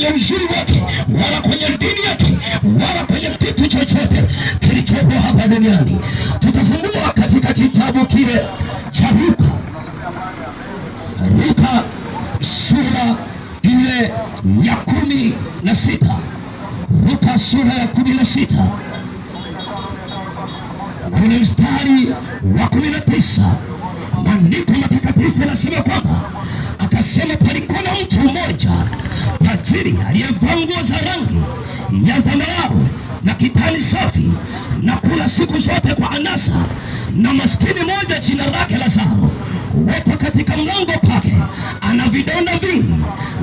kwenye uzuri wake, wala kwenye dini yake, wala kwenye kitu chochote kilichopo hapa duniani. Tutafungua katika kitabu kile cha Luka sura ile ya 16. Luka sura ya 16 ule mstari wa 19. Maandiko matakatifu yanasema kwamba akasema, palikuwa na mtu mmoja tajiri aliyevaa nguo za rangi ya zambarau na kitani safi na kula siku zote kwa anasa, na maskini moja jina lake Lazaro. Wote katika mlango pake ana vidonda vingi,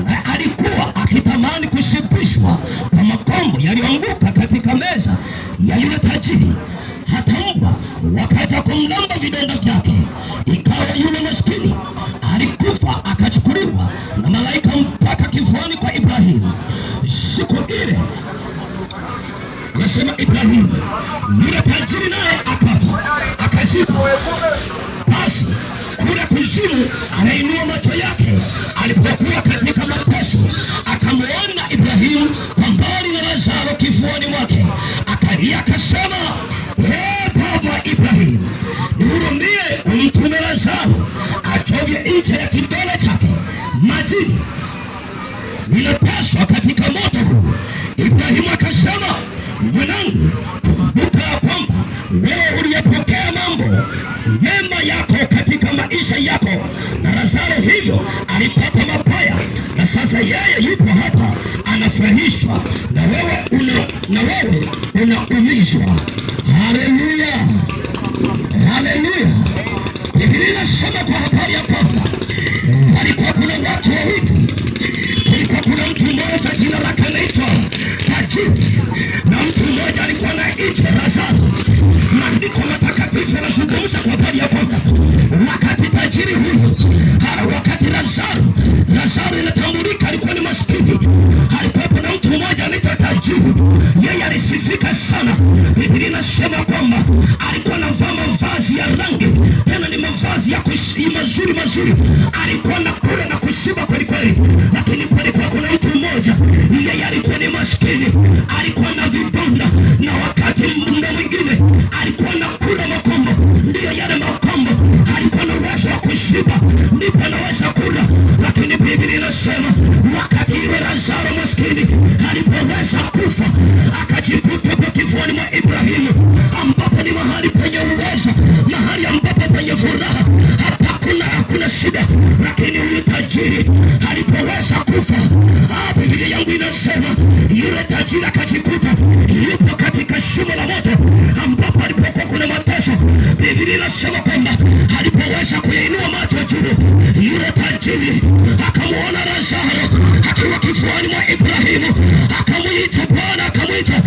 na alikuwa akitamani kushibishwa kwa makombo yaliyoanguka katika meza ya yule tajiri. Hata mbwa wakaja kumlamba vidonda vyake. Ikawa yule maskini alikufa, akachukuliwa na malaika mpaka kifuani kwa Ibrahimu. Siku ile nasema Ibrahimu, yule tajiri naye akafa, akazikwa. Basi kule kuzimu anainua macho yake alipokuwa katika mateso, akamwona Ibrahimu kwa mbali na Lazaro kifuani mwake. Akalia akasema, Baba Ibrahimu, nihurumie, umtume Lazaro achovye nje ya kidole chake majini, ninateswa katika moto huu. Ibrahimu akasema, mwanangu, kumbuka ya kwamba wewe uliyepokea mambo mema yako katika maisha yako, na Lazaro hivyo alipata mabaya, na sasa yeye yupo hapa anafurahishwa, na wewe unaumizwa. Haleluya, haleluya. Biblia inasema kwa habari ya kwamba palikuwa kuna watu wawili. Kulikuwa kuna mtu mmoja jina lake anaitwa tajiri, na mtu mmoja alikuwa anaitwa Lazaro. Maandiko matakatifu yanazungumza kwa habari ya kwamba wakati tajiri huyu, wakati Lazaro inatambulika alikuwa ni maskini, alikuwa na mtu mmoja anaitwa tajiri. Yeye alisifika sana. Biblia inasema kwamba alikuwa anavaa mavazi ya rangi, tena ni mavazi ya mazuri. Alikuwa anakula na kushiba kweli kweli. Lakini palikuwa kuna mtu mmoja, yeye alikuwa ni maskini, alikuwa na vibonda, na wakati muda mwingine alikuwa anakula makombo. Ndiyo yale makombo, alikuwa na uwezo wa kushiba, ndipo anaweza kula. Lakini Biblia inasema wakati yule Lazaro maskini alipoweza kufa, akajikuta kwa kifuani mwa Ibrahimu, ambapo ni mahali penye uwezo, mahali ambapo penye furaha, hakuna shida. Lakini huyu tajiri alipoweza kufa, Biblia yangu inasema yule tajiri akajikuta yupo katika shimo la moto, ambapo alipokuwa kuna mateso. Biblia inasema kwamba alipoweza kuinua macho juu, yule tajiri akamwona Lazaro akiwa kifuani mwa Ibrahimu, akamwita Bwana, akamwita,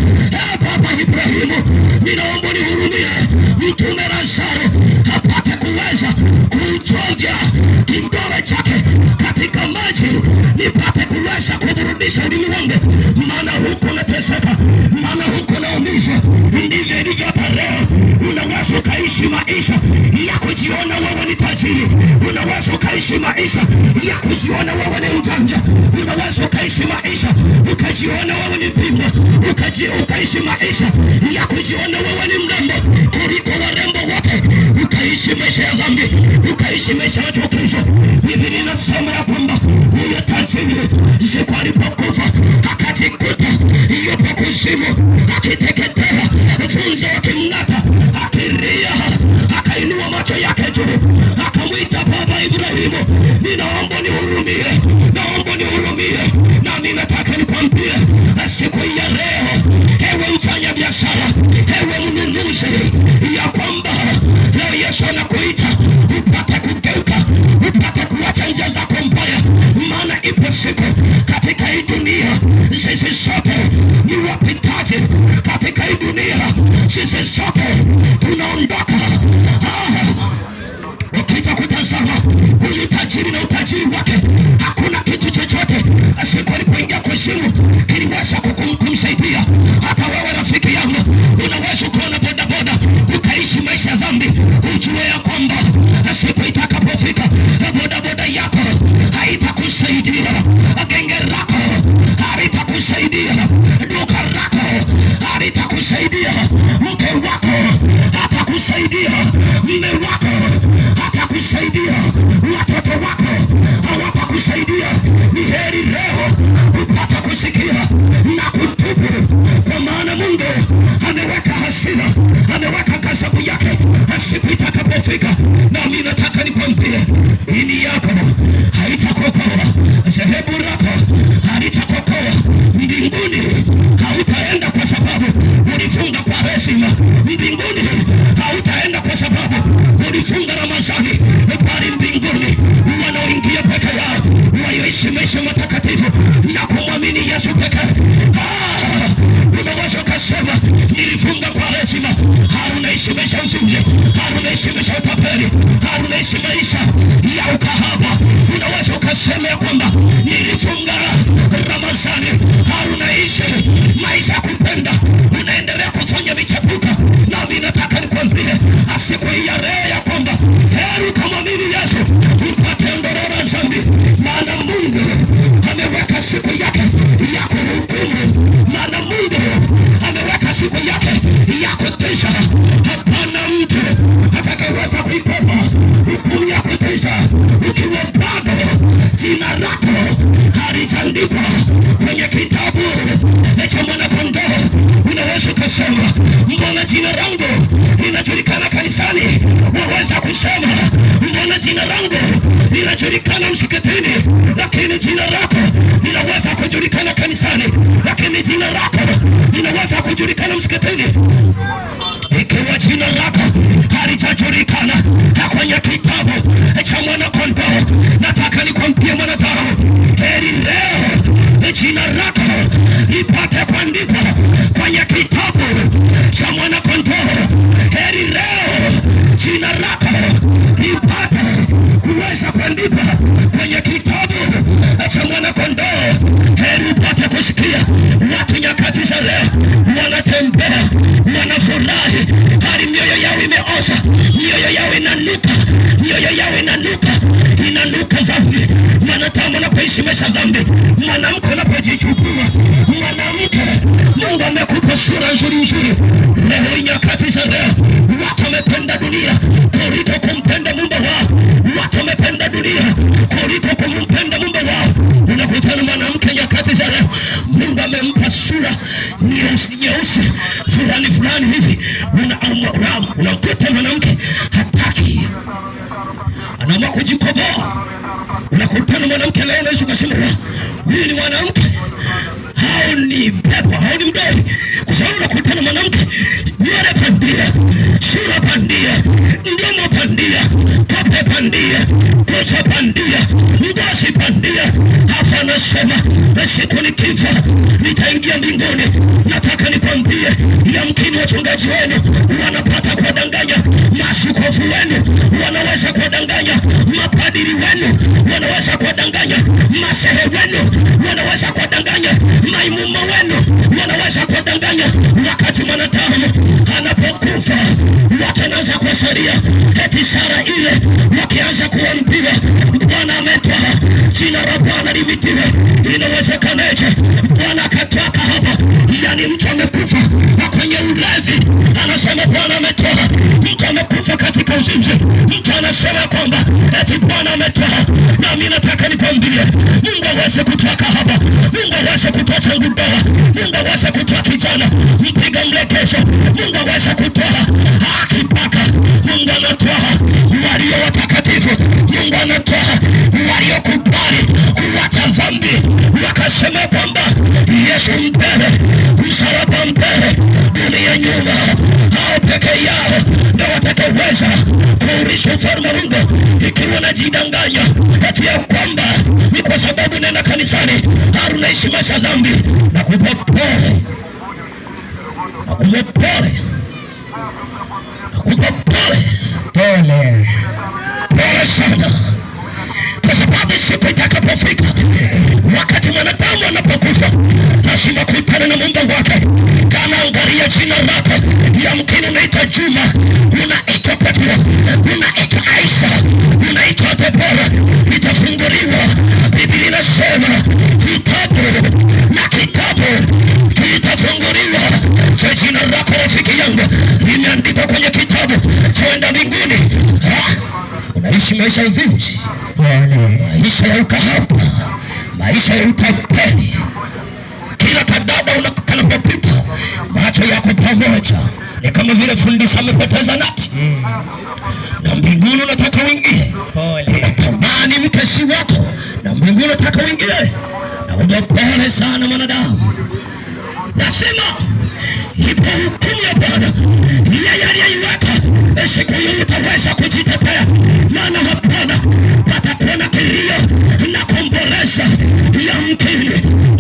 Baba Ibrahimu, ninaomba nihurumie, mtume Lazaro apate kuweza kuchovya kidole chake katika maji, nipate kuweza kuburudisha ulimi wangu, maana huko nateseka, maana huko naumizwa. Ndivyo ilivyo hapa leo. Unaweza ukaishi maisha ya kujiona wewe ni tajiri, unaweza ukaishi maisha ya kujiona wewe ni mjanja, unaweza ukaishi maisha ukajiona wewe ni bingwa, ukaishi maisha ya kujiona wewe ni mrembo kuliko warembo wote, ukaishi maisha ya dhambi, ukaishi maisha ya chukizo. Biblia inasema ya kwamba huyo tajiri siku alipokufa akajikuta yupo kuzimu, akiteketea, funza wakimng'ata, akilia, akainua macho yake juu, akamwita Baba Ibrahimu, ninaomba nihurumie, naomba nihurumie. Na ninataka nikwambie siku ya leo, ewe mfanya biashara, ewe mnunuzi, ya kwamba leo Yesu anakuita upate kugeuka, upate kuacha njia zako mbaya, maana ipo siku katika hii dunia sisi sote ni wapitaji. Katika hii dunia sisi sote tunaondoka. Ukija kutazama huyu tajiri na utajiri wake, hakuna kitu chochote siku alipoingia kuzimu kiliweza kumsaidia. Hata wewe rafiki yangu, unaweza kuona bodaboda ukaishi maisha ya dhambi, ujue ya kwamba siku itakapofika bodaboda yako haitakusaidia, genge lako gerezani, unaishi maisha ya kupenda, unaendelea kufanya michepuko. Nami nataka nikwambie siku hii ya leo ya kwamba heri ukamwamini Yesu upate ondoleo la dhambi, maana Mungu ameweka siku yake ya kuhukumu, maana Mungu ameweka siku yake ya kutisha. Hapana mtu atakayeweza kuikwepa hukumu ya kutisha ukiwa bado jina lako halijaandikwa kwenye kitabu cha Mwana-Kondoo. Unaweza kusema, mbona jina langu linajulikana kanisani? Waweza kusema, mbona jina langu linajulikana msikitini? Lakini jina lako linaweza kujulikana kanisani, lakini jina lako linaweza kujulikana msikitini. Ikiwa jina lako halijajulikana kwenye kitabu cha Mwana-Kondoo, nataka nikwambie mwanadamu, heri leo jina lako lipate kuandikwa kwenye kitabu cha Mwana-Kondoo. Heri leo jina lako lipate kuweza kuandikwa kwenye kitabu cha Mwana-Kondoo. Heri upate kusikia watu nyakati za leo wanatembea, wanafurahi, hali mioyo yao imeoza, mioyo yao inanuka, mioyo yao inanuka dhambi. Mwanadamu anapoishi maisha dhambi, mwanamke anapojichukua, mwanamke, Mungu amekupa sura nzuri. Leo nyakati za leo watu wamependa dunia kuliko kumpenda Mungu wao, watu wamependa dunia kuliko kumpenda Mungu wao. Unakutana mwanamke nyakati za leo, Mungu amempa sura nyeusi fulani hivi, unamkuta mwanamke hataki, anaamua kujikoboa. Unakutana mwanamke leo, unaweza kusema huyu ni mwanamke, hao ni pepo, hao ni mdoli, kwa sababu unakutana mwanamke nywele bandia, sura bandia, mdomo bandia, pape bandia, kocha bandia, ngozi bandia. Hapa anasema siku nikifa nitaingia mbinguni. Nataka nikwambie, yamkini wachungaji wenu wanapata kuwadanganya, maaskofu wenu wanaweza kuwadanganya, mapadiri wenu wanaweza kuwadanganya, masehe wenu wanaweza kuwadanganya, maimuma wenu wanaweza kuwadanganya. Wakati mwanadamu anapokufa, watu wanaanza kuwasalia eti Sara ile, wakianza kuambia Bwana ametoa, jina la Bwana liwitiwe. Inawezekanaje Bwana akatoka hapa? Yani mtu amekufa kwenye ulevi, anasema Bwana ametoa. Mtu amekufa katika uzinzi, mtu anasema kwamba eti Bwana ametoa. Nami nataka nikwambie, Mungu aweze kutoka hapa, Mungu aweze kutoa tangu ndoa, Mungu aweze kutoa kijana mpiga mlekesho, Mungu aweze kutoa akipaka. Mungu anatoa walio watakatifu, Mungu anatoa waliokubali kuacha dhambi, wakasema kwamba Yesu mbele, msalaba mbele, dunia nyuma. Hao peke yao ndio watakaweza kuurithi ufalme wa Mungu. Ikiwa unajidanganya eti ya kwamba ni kwa sababu nenda kanisani unaishi maisha ya dhambi, na kupa pole, pole sana, kwa sababu siku itakapofika, wakati mwanadamu anapokufa, lazima kutana na Mungu wake. Kana angalia jina lako, yamkini unaitwa Juma, unaitwa Petro, unaitwa Aisha, unaitwa Debora, itafunguliwa. Biblia inasema kitabu kitafunguliwa cha jina lako, rafiki yangu, limeandikwa kwenye kitabu chaenda mbinguni. Unaishi maisha ya uzinzi, maisha ya ukahaba, maisha ya utapeli. Kila kadada kanapopita, macho yako pamoja, ni kama vile fundisha amepoteza nati. Na mbinguni unataka uingie, unatamani mkesi wako, na mbinguni unataka uingie, na ujapole sana mwanadamu. Nasema ipo hukumu ya Bwana, yeye aliyeiweka. Siku hiyo utaweza kujitetea, maana hapana patakuwa kilio na kuomboleza. Yamkini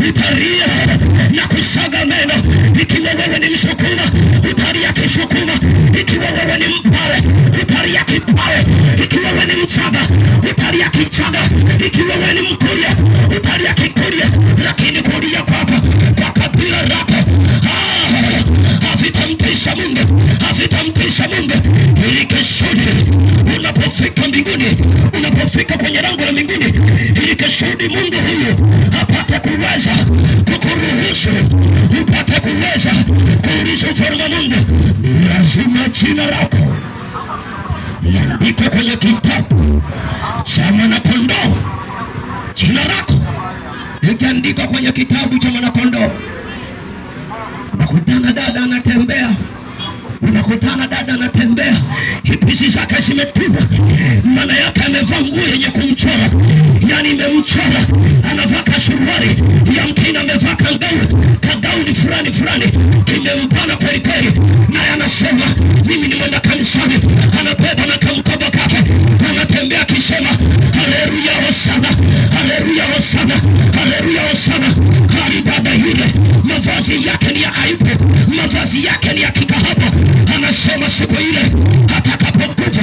utalia na kusaga meno. Ikiwa wewe ni Msukuma, utalia Kisukuma. Ikiwa wewe ni Mpare utalia Kipare. Ikiwa wewe ni Mchaga utalia Kichaga. ikiwa wewe ni Mkuria utalia Kikuria, lakini kulia kwako kwa kabila lako havitamtisha Mungu, havitamtisha Mungu. Ili kusudi unapofika mbinguni, unapofika kwenye lango la mbinguni, ili kusudi Mungu huyu apate kuweza kukuruhusu upate kuweza kuuliza ufalme wa Mungu, lazima jina lako liandikwe kwenye kitabu cha Mwana-Kondoo. Jina lako likiandikwa kwenye kitabu cha Mwana-Kondoo. Unakutana dada anatembea, unakutana dada anatembea, hipisi zake zimetunda, maana yake amevaa nguo yenye kumchora, yani imemchora. Anavaa kasuruari, yamkini amevaa kagauni fulani fulani, kimempana kweli kweli, naye anasema mimi ni mwenda kanisani. Anabeba na kamkoba kake, anatembea akisema haleluya hosana, haleluya hosana, haleluya hosana. Hali dada yule mavazi yake ni ya aibu, mavazi yake ni ya kikahaba. Anasema siku ile atakapokufa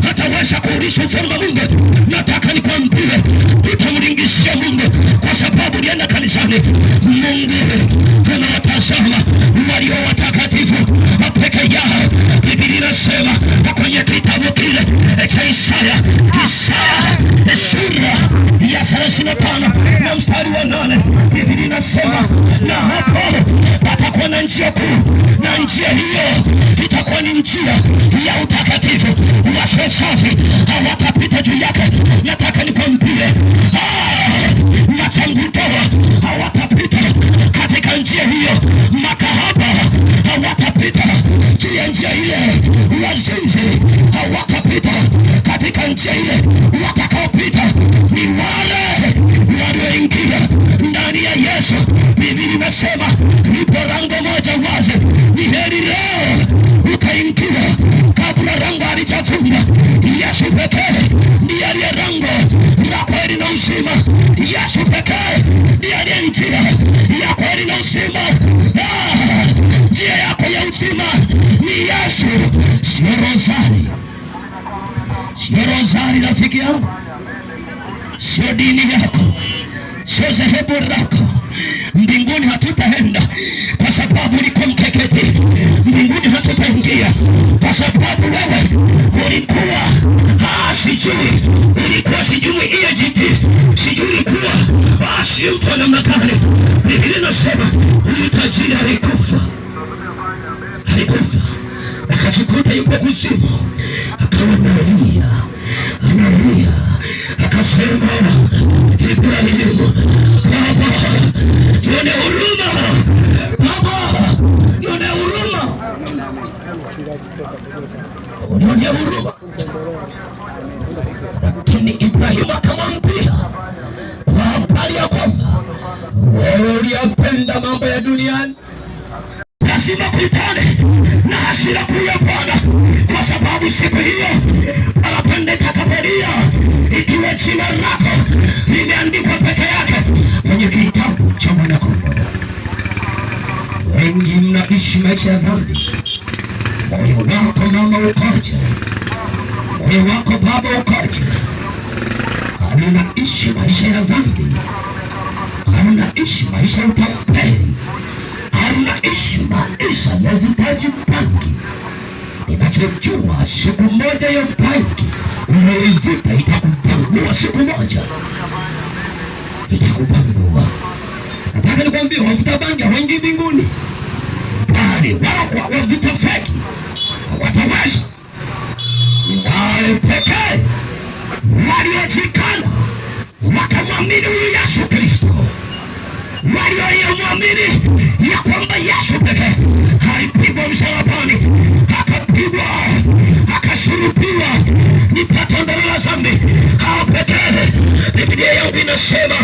hataweza kuulisha ufalme wa Mungu. Nataka nikwambie utamlingishia Mungu kwa sababu ulienda kanisani. Mungu anawatazama walio watakatifu peke yao. Biblia inasema kwenye kitabu kile cha Isaya sura ya 35 na mstari wa 8, Biblia inasema na hapo patakuwa na njia kuu, na njia hiyo itakuwa ni njia ya utakatifu. Wasio safi hawatapita juu yake. Nataka nikwambie machangudoa hawatapita katika njia hiyo, makahaba hawatapita juu ya njia ile, wazinzi hawatapita katika njia ile. Watakaopita ni wale walioingia ndani ya Yesu. Biblia inasema lipo lango moja wazi, ni heri leo ukaingia kabla lango halijafungwa. Yesu pekee ndiye aliye lango la kweli na uzima. Yesu pekee ndiye aliye njia ya kweli na uzima. Njia yako ya uzima ni Yesu, sio rozari, sio rozari rafiki yangu, sio dini yako, sio dhehebu lako. Mbinguni hatutaenda kwa sababu ulikuwa mkeketi. Mbinguni hatutaingia kwa sababu wewe ulikuwa sijui EJT, sijui ulikuwa si mtu wa namna gani. Biblia inasema huyu tajiri alikufa, akajikuta yuko kuzimu, akawa analia, akasema Ibrahimu, Baba nione huruma, Baba nione huruma, nione huruma. Lakini Ibrahimu akamwambia kwa habari ya kwamba wewe uliyapenda mambo ya duniani, lazima kuitane na hasira kuu ya Bwana, kwa sababu siku hiyo anapenda takapolia, ikiwa jina lako limeandikwa peke yake kwenye kitabu cha Mwana-Kondoo. Wengi mnaishi maisha ya dhambi. Moyo wako mama ukoje? Moyo wako baba ukoje? Unaishi maisha ya dhambi, unaishi maisha ya utapeli, unaishi maisha ya uvutaji bangi. Ninachojua siku moja ya bangi unayoivuta itakubangua, siku moja itakubangua. Nataka nikwambie wavuta bangi hawaingii mbinguni, bali wavuta feki hawataweza. Wale pekee waliojikana wakamwamini huyu Yesu Kristo, waliomwamini ya kwamba Yesu pekee alipigwa msalabani, akapigwa, akasulubiwa nipate ondoleo la dhambi. Hao pekee Biblia yangu inasema,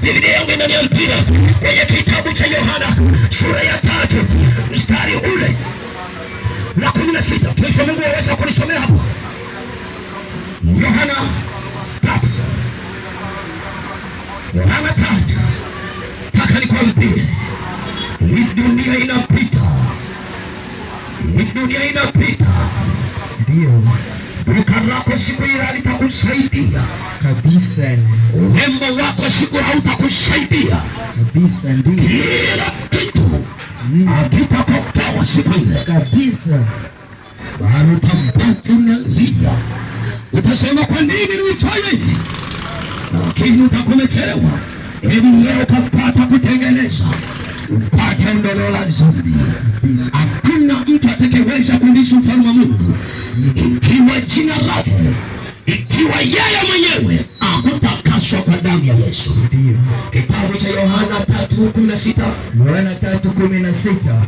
Biblia yangu inaniambia kwenye kitabu cha Yohana sura ya 3 mstari ule na 16. Mtumishi wa Mungu waweza kunisomea hapo? Yohana 3. Yohana 3. Taka nikwambie, hii dunia inapita, dunia inapita. Ndio. Duka lako siku ile halitakusaidia kabisa. Urembo wako siku hautakusaidia kabisa. Ndio. Kila kitu hakitakuokoa siku ile kabisa. Bali utabaki unalia. Utasema kwa nini nilifanya hivi? Lakini utakuwa umechelewa. Ili leo utapata kutengeneza, upate ondoleo la dhambi. Hakuna mtu atakayeweza kuishi ufalme wa Mungu ikiwa jina lake, ikiwa yeye mwenyewe hakutakaswa kwa damu ya Yesu. Ndio. Kitabu cha Yohana 3:16. Yohana 3:16.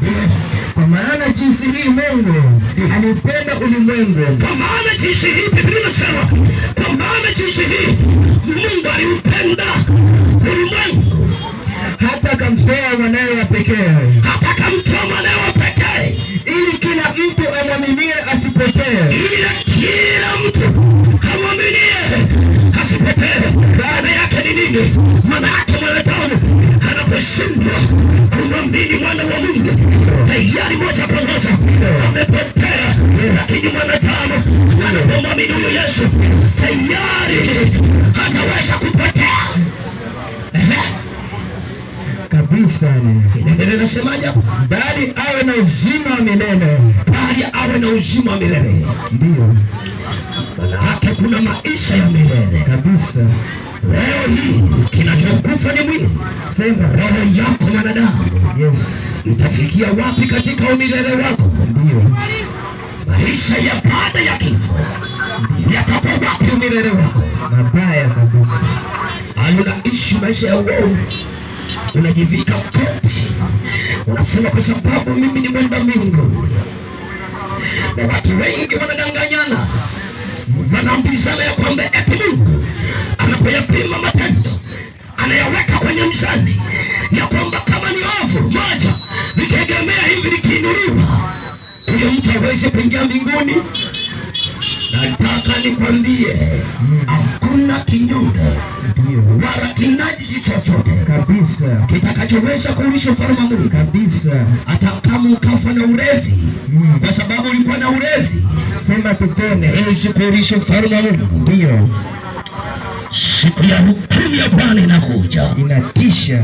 Kwa maana jinsi hii Mungu alipenda ulimwengu. Kwa maana jinsi hii Biblia inasema, kwa maana jinsi hii Mungu alipenda ulimwengu hata akamtoa mwanawe wa pekee. Hata akamtoa mwanawe wa pekee ili kila mtu amwaminie asipotee. Ili kila mtu amwaminie asipotee. Maana yake ni nini? Maana yake mwanadamu anaposhindwa kumwamini mwana wa Mungu tayari moja kwa moja amepotea. Lakini mwanadamu anapomwamini huyo Yesu tayari hataweza kupotea kabisa. Ni nasemaje? Bali awe na uzima wa milele. Bali awe na uzima wa milele. Ndio. Maana yake kuna maisha ya milele kabisa. Leo hii kinachokufa ni mwili. Sema roho yako mwanadamu. Yes. Itafikia wapi katika umilele wako? Ndio. Maisha ya baada ya kifo yatakuwa wapi umilele wako? Mabaya kabisa. Unaishi maisha ya uovu, unajivika koti, unasema kwa sababu mimi ni mwenda mbinguni. Na watu wengi wanadanganyana, wanaambizana ya kwamba eti Mungu anapoyapima matendo anayaweka kwenye mzani, ya kwamba kama ni ovu moja likiegemea hivi likiinuliwa, huyo mtu aweze kuingia mbinguni. Nataka nikwambie, hakuna kinyonge wala kinajisi chochote kabisa kitakachoweza kuulisha ufalme wa Mungu kabisa. Hata kama ukafa na ulevi, kwa sababu ulikuwa na ulevi, sema tupone, hawezi kuulisha ufalme wa Mungu. Ndio. Siku ya hukumu ya Bwana inakuja, inatisha,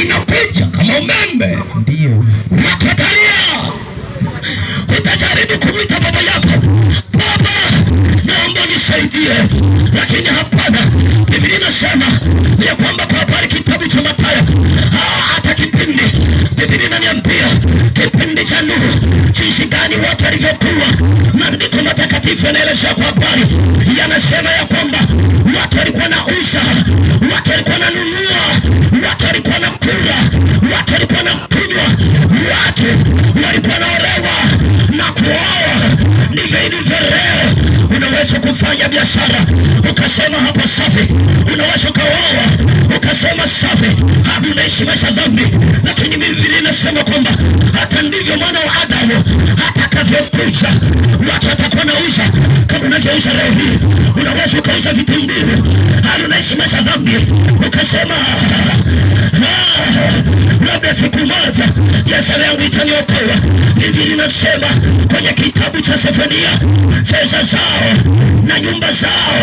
inakuja kama umeme. Ndio. Wakatalia, utajaribu kumwita baba yako, baba naomba nisaidie, lakini hapana. Biblia inasema ya kwamba kwa habari kitabu cha Mathayo hata kipindi, Biblia inaniambia kipindi cha Nuhu jinsi gani watu walivyokuwa. Maandiko matakatifu yanaeleza kwa habari, yanasema ya kwamba watu walikuwa na uza, watu walikuwa na nunua, watu walikuwa na kula, watu walikuwa na kunywa, watu walikuwa na orewa na kuoa. Ndivyo ilivyo leo. Unaweza kufanya biashara ukasema hapo safi, unaweza ukaoa ukasema safi, unaishi maisha dhambi. Lakini Biblia inasema kwamba hata ndivyo mwana wa Adamu atakavyokuja, watu watakuwa nauza kama unavyouza leo hii. Unaweza ukauza vitunguu, unaishi maisha dhambi, ukasema labda siku moja biashara yangu itaniokoa. Biblia inasema kwenye kitabu cha Sefania, fedha zao na nyumba zao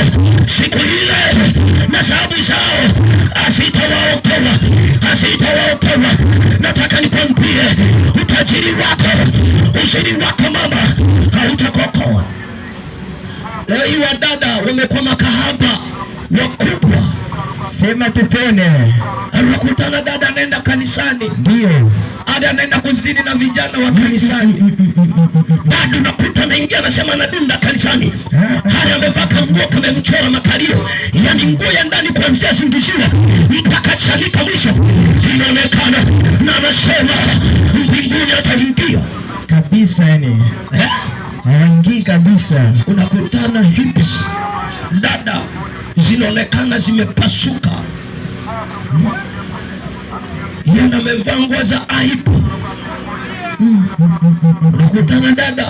siku ile na dhahabu zao hazitawaokoa, hazitawaokoa. Nataka nikwambie, utajiri wako, uzuri wako mama, hautakuokoa. Leo hii wadada wamekuwa makahaba wakubwa. Sema tupone. Unakutana dada anaenda kanisani, ndio ada anaenda kuzini na vijana wa kanisani. Dada unakuta anaingia anasema anadunda kanisani, hali amevaa nguo kama mchora makalio, yani nguo ya ndani kuanzia zingiziwa mpaka chanika mwisho inaonekana, na anasema mbinguni ataingia kabisa. Yani hawaingii kabisa. Unakutana hips dada zinaonekana zimepasuka, yana amevaa nguo za aibu. Unakutana dada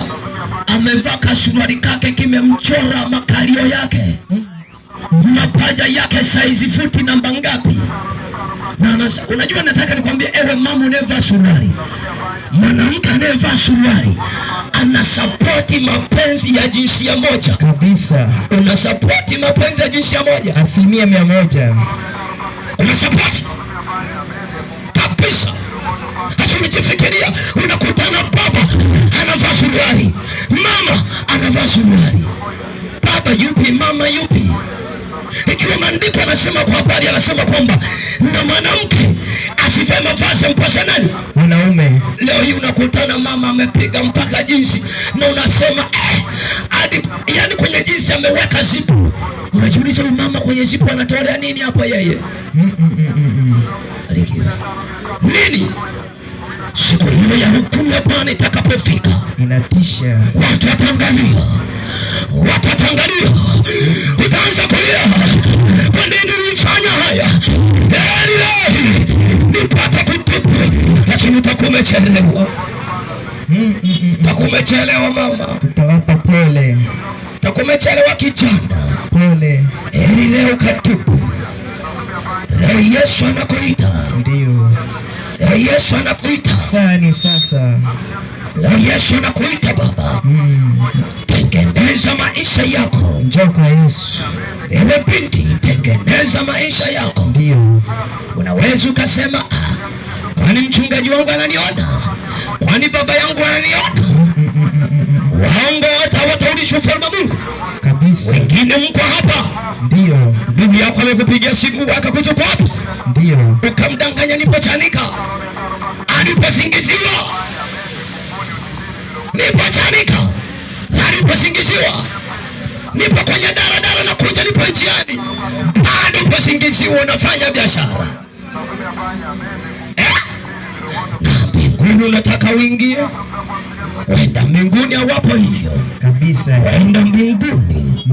amevaa kasuruali kake kimemchora makalio yake, mapaja yake saizi futi namba ngapi. Na unajua, nataka nikwambie ewe mama unevaa suruali, Mwanamke anayevaa suruali anasapoti mapenzi ya jinsia moja kabisa. Unasapoti mapenzi ya jinsia moja 100%. Unasapoti kabisa. Unajifikiria unakutana baba anavaa suruali, mama anavaa suruali, baba yupi mama yupi? Ikiwa maandiko anasema kwa habari, anasema kwamba na mwanamke asivae mavazi mpasa nani? Mwanaume. Leo hii unakutana mama amepiga mpaka jinsi na unasema hadi yani kwenye jinsi ameweka zipu. Unajiuliza huyu mama kwenye zipu anatolea nini hapa yeye? Nini? Siku hiyo ya hukumu ya Bwana itakapofika, inatisha. Watu watangalia. Utaanza kulia, kwa nini nilifanya haya? Nipata kutupu, lakini utakuwa umechelewa. Utakuwa umechelewa mama. Tutawapa pole. Utakuwa umechelewa kijana. Pole. Leo katupu. Leo Yesu anakuita. Ndio. Leo Yesu anakuita. Sasa. Leo Yesu anakuita baba. Tengeneza maisha yako. Njoo kwa Yesu. Ewe binti, tengeneza maisha yako. Ndio. Unaweza ukasema kwani mchungaji wangu ananiona? Kwani baba yangu ananiona? Waongo hawataudisha ufalme wa Mungu kabisa. Wengine mko hapa. Ndio. Ndugu yako amekupigia simu akakuchukua wapi? Ndio. Ukamdanganya nipo Chanika. Aliposingiziwa. Nipo Chanika. Aliposingiziwa. Nipo kwenye daradara na kuja nipo njiani. Aliposingiziwa unafanya biashara. Na mbinguni unataka uingie? Wenda mbinguni hawapo hivyo kabisa. Wenda mbinguni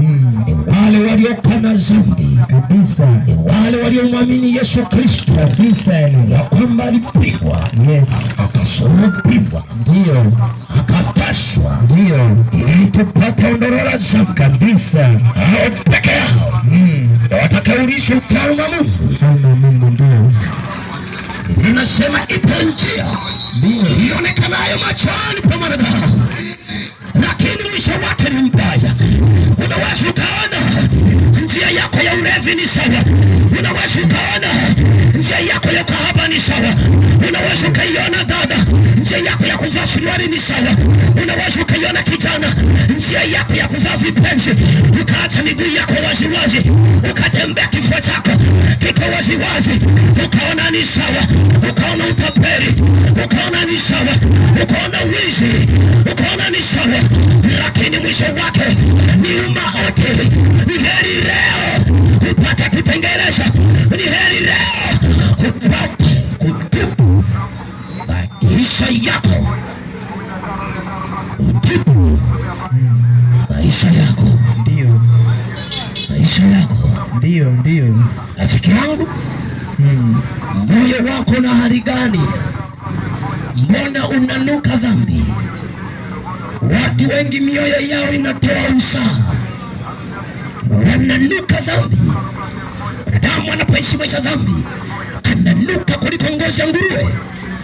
ni wale waliokana dhambi kabisa, ni wale waliomwamini Yesu Kristo kabisa, ya kwamba alipigwa, yes, akasulubiwa, ndio, akateswa, ndio, ili tupate ondoleo la dhambi kabisa. Hao peke yao ndio watakaourithi ufalme wa Mungu. Ufalme wa Mungu ndio inasema ipo njia ionekanayo machoni pa mwanadamu, lakini mwisho wake ni mbaya. Unaweza ukaona njia yako ya ulevi ni sawa, unaweza ukaona njia yako ya kahaba ni sawa, unaweza ukaiona dada njia yako ya kuvaa suruali ni sawa, unaweza ukaiona kijana njia yako ya kuvaa vipenzi, ukaacha miguu yako waziwazi, ukatembea kifua chako kiko waziwazi, ukaona ni sawa, ukaona utapeli, ukaona ni sawa, ukaona wizi, ukaona ni sawa, lakini mwisho wake ni umauti. Ni heri leo upate kutengeneza, ni heri leo upate kutubu maisha yako, utubu maisha yako, ndio maisha yako, ndio. Rafiki yangu, moyo wako na hali gani? Mbona unanuka dhambi? Watu wengi mioyo yao inatoa usaha, wananuka dhambi. Wanadamu anapoishi maisha dhambi ananuka kuliko ngozi ya nguruwe,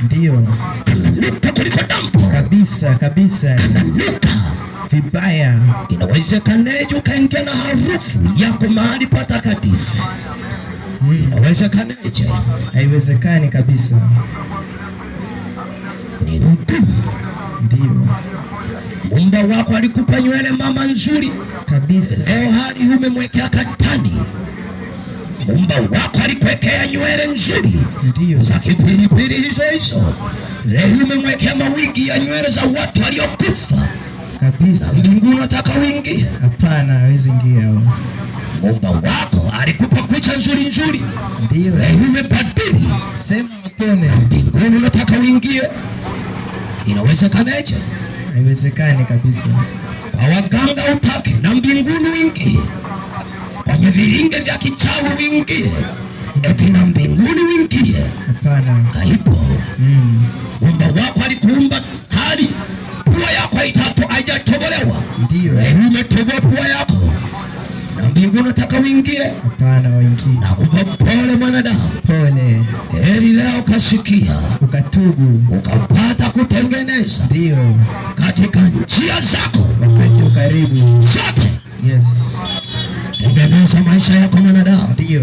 ndio, ananuka kuliko damu kabisa, ananuka vibaya. Inawezekanaje ukaingia na harufu yako mahali patakatifu? Inawezekanaje? Haiwezekani kabisa. Ni mtu ndio. Muumba wako alikupa nywele mama nzuri kabisa, leo hadi umemwekea katani. Muumba wako alikuwekea nywele nzuri ndio za kipilipili hizo, leo umemwekea mawigi ya nywele za watu waliokufa kabisa. Mbinguni unataka uingie? Hapana, hawezi ingia. Muumba wako alikupa kucha nzuri, ndio leo umebadili, sema upone. Mbinguni unataka uingie? Inawezekanaje? Haiwezekani kabisa. Kwa waganga utake na mbinguni uingie, kwenye vilinge vya kichawi uingie, eti na mbinguni uingie? Hapana, haipo. Muumba wako alikuumba hali pua yako haijatobolewa, ndio umetoboa pua yako, na mbinguni unataka uingie? Hapana, waingie. Na kupa pole mwanadamu, pole. heri leo ukasikia, ukatubu, ukapata kutengeneza, ndio, katika njia zako wakati ukaribu zote. Yes. Tengeneza maisha yako mwanadamu. Ndio.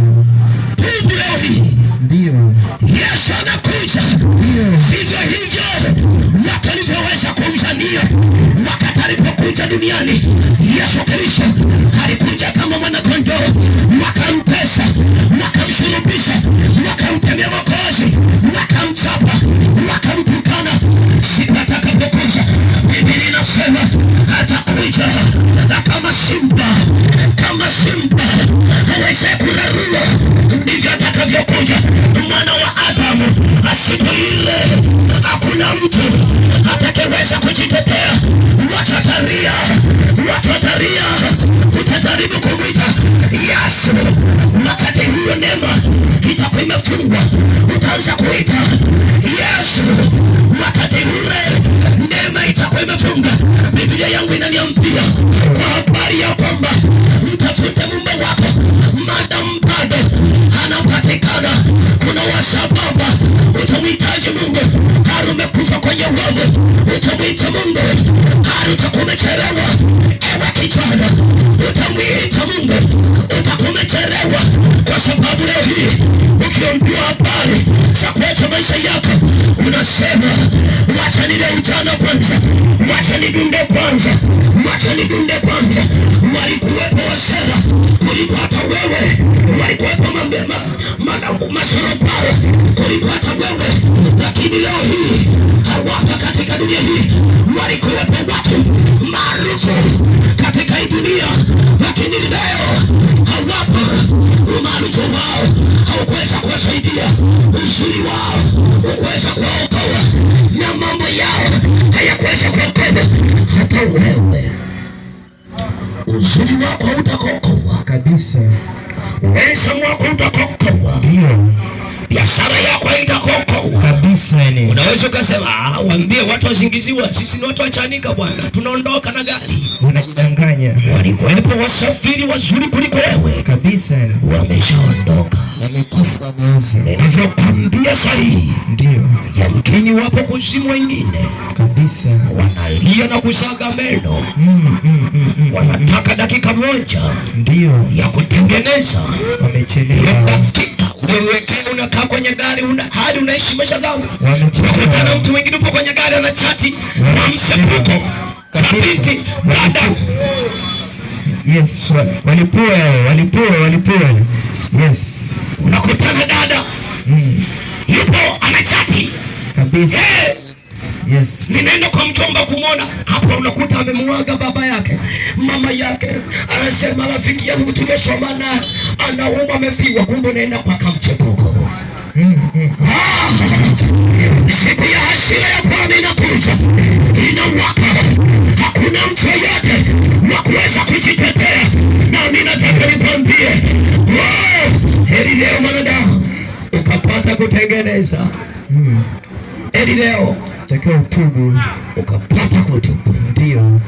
Tubu leo hii. Ndio. Yesu anakuja. Ndio. Sivyo hivyo watu walivyoweza kumzania wakati alipokuja duniani. Yesu Kristo alikuja kama mwanakondoo, wakamtesa, wakamsulubisha, wakamtemea makozi, wakamchapa, wakamtukana. Siku atakapokuja, Biblia inasema atakuja kama simba, kama simba aweze kurarua, ndivyo atakavyokuja mwana wa Adamu. Siku ile hakuna mtu atakayeweza kujitetea. Watu watalia, watu watalia. Utajaribu kumwita Yesu, wakati huyo neema itakuwa imefungwa. Utaanza kuita Yesu, wakati ule neema itakuwa imefunga. Biblia yangu inaniambia kwa habari ya kwamba mtafute mume wako maadamu bado anapatikana. Kuna wasababa utamhitaji Mungu hali umekufa kwenye uovu, utamwita Mungu hali utakuwa umechelewa. Ewe kijana, utamwita Mungu utakuwa umechelewa, kwa sababu leo hii ukiambiwa habari za kuacha maisha yako unasema wacha nile ujana kwanza, wacha nidunde kwanza, wacha nidunde kwanza. Walikuwepo wasera kuliko hata wewe, walikuwepo masorobaro kuliko hata wewe, lakini leo hii hawapa katika dunia hii. Walikuwepo watu maarufu katika hii dunia, lakini leo hawapa. Umaarufu wao haukuweza kuwasaidia, uzuri wao haukuweza kuwaokoa, na mambo yao hayakuweza kuokoa. Hata wewe uzuri wako utakokoa kabisa, uwezo wako utakokoa, ndio, biashara yako itakokoa kabisa. Yani unaweza ukasema waambie watu wasingiziwa, sisi ni watu wachanika bwana, tunaondoka na gari. Unajidanganya. Walikuwepo wasafiri wazuri kuliko wewe kabisa, yani wameshaondoka, wamekufa mwezi. Ninavyokwambia sahihi, ndio, yamkini wapo kuzimu wengine kabisa, wanalia na kusaga meno. Wanataka dakika moja ndio ya kutengeneza, wamechelewa. Dakika unawekea, unakaa kwenye gari hadi unaishi maisha dhambi. Wamechelewa. Unakutana mtu mwingine upo kwenye gari anachati na msepuko kabiti dada. Yes, walipua. Yes, unakutana dada yupo anachati kabisa. Yes. Ninaenda kwa mchomba kumwona hapa, unakuta amemwaga baba yake, mama yake, anasema rafiki yangu tumesoma naye anauma amefiwa, kumbe unaenda kwa kamchepuko. Siku ya hasira ya Bwana inakuja, inawaka. Hakuna mtu yeyote wa kuweza kujitetea, na mimi nataka nikwambie, heri leo mwanadamu ukapata kutengeneza. Heri leo takiwa utubu, ukapata kutubu. Ndio.